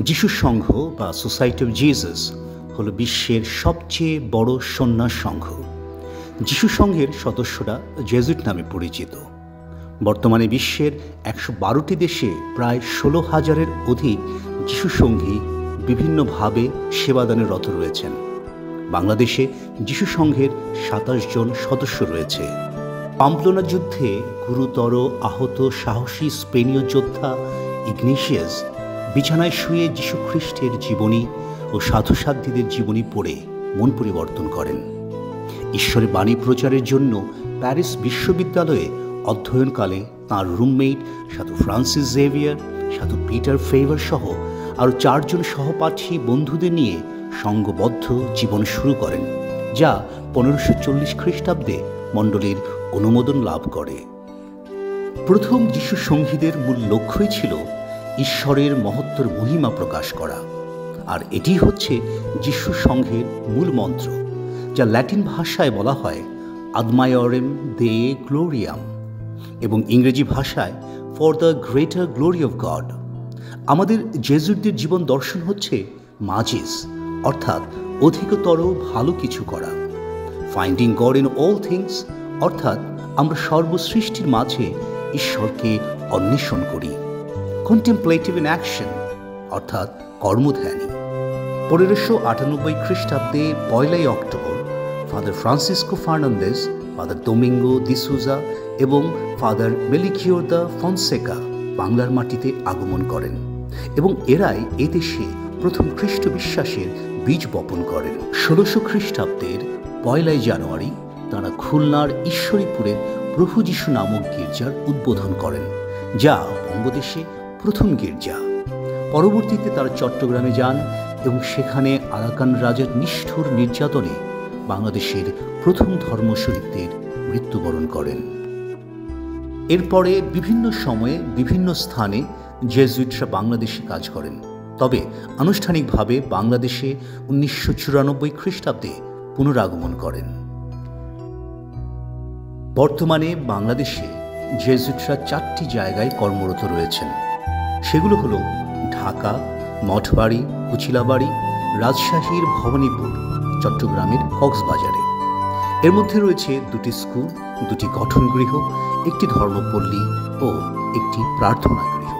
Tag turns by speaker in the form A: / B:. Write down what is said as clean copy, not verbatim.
A: যিশু সংঘ বা society of Jesus হলো বিশ্বের সবচেয়ে বড় সন্ন্যাস সংঘ। যিশু সংঘের সদস্যরা জেজুইট নামে পরিচিত। বর্তমানে বিশ্বের ১১২টি দেশে প্রায় ১৬,০০০-এর অধিক যিশু সঙ্ঘী বিভিন্নভাবে সেবাদানে রত রয়েছেন। বাংলাদেশে যিশু সংঘের ২৭ জন সদস্য রয়েছে। পাম্পলোনা যুদ্ধে গুরুতর আহত সাহসী স্পেনীয় যোদ্ধা ইগনেশিয়াস বিছানায় শুয়ে যীশু খ্রিস্টের জীবনী ও সাধুসাধ্বীদের জীবনী পড়ে মন পরিবর্তন করেন। ঈশ্বরের বাণী প্রচারের জন্য প্যারিস বিশ্ববিদ্যালয়ে অধ্যয়নকালে তাঁর রুমমেট সাধু ফ্রান্সিস জেভিয়ার, সাধু পিটার ফেভার সহ আরও ৪ জন সহপাঠী বন্ধুদের নিয়ে সংঘবদ্ধ জীবন শুরু করেন, যা ১৫৪০ খ্রিস্টাব্দে মণ্ডলীর অনুমোদন লাভ করে। প্রথম যিশু সঙ্ঘীদের মূল লক্ষ্যই ছিল ঈশ্বরের মহত্তর মহিমা প্রকাশ করা, আর এটি হচ্ছে যিশু সংঘের মূল মন্ত্র, যা ল্যাটিন ভাষায় বলা হয় আদমায়োরেম দে গ্লোরিয়াম এবং ইংরেজি ভাষায় for the greater glory of god. আমাদের জেজুইটদের জীবন দর্শন হচ্ছে মাজিস, অর্থাৎ অধিকতর ভালো কিছু করা। Finding god in all things, অর্থাৎ আমরা সর্বসৃষ্টির মাঝে ঈশ্বরকে অন্বেষণ করি। কন্টেম্পলেটিভ ইন অ্যাকশন, অর্থাৎ কর্মধ্যানী। ১৫৯৮ খ্রিস্টাব্দে ১লাই October father Francisco Fernandez, father Domingo de Souza এবং ফাদার মেলিকিওর দা ফনসেকা বাংলার মাটিতে আগমন করেন এবং এরাই এদেশে প্রথম খ্রিস্ট বিশ্বাসের বীজ বপন করেন। ১৬০০ খ্রিস্টাব্দের ১লাই জানুয়ারি তাঁরা খুলনার ঈশ্বরীপুরের প্রভু যিশু নামক গির্জার উদ্বোধন করেন, যা বঙ্গদেশে প্রথম গির্জা। পরবর্তীতে তারা চট্টগ্রামে যান এবং সেখানে আরাকান রাজার নিষ্ঠুর নির্যাতনে বাংলাদেশের প্রথম ধর্মশহীদদের মৃত্যুবরণ করেন। এরপরে বিভিন্ন সময়ে বিভিন্ন স্থানে জেজুইটরা বাংলাদেশে কাজ করেন, তবে আনুষ্ঠানিকভাবে বাংলাদেশে ১৯৯৪ খ্রিস্টাব্দে পুনরাগমন করেন। বর্তমানে বাংলাদেশে জেজুইটরা ৪টি জায়গায় কর্মরত রয়েছেন। সেগুলো হলো ঢাকা, মঠবাড়ি, কুচিলাবাড়ি, রাজশাহীর ভবানীপুর, চট্টগ্রামের কক্সবাজারে। এর মধ্যে রয়েছে 2টি স্কুল, 2টি গঠনগৃহ, একটি ধর্মপল্লী ও একটি প্রার্থনা গৃহ।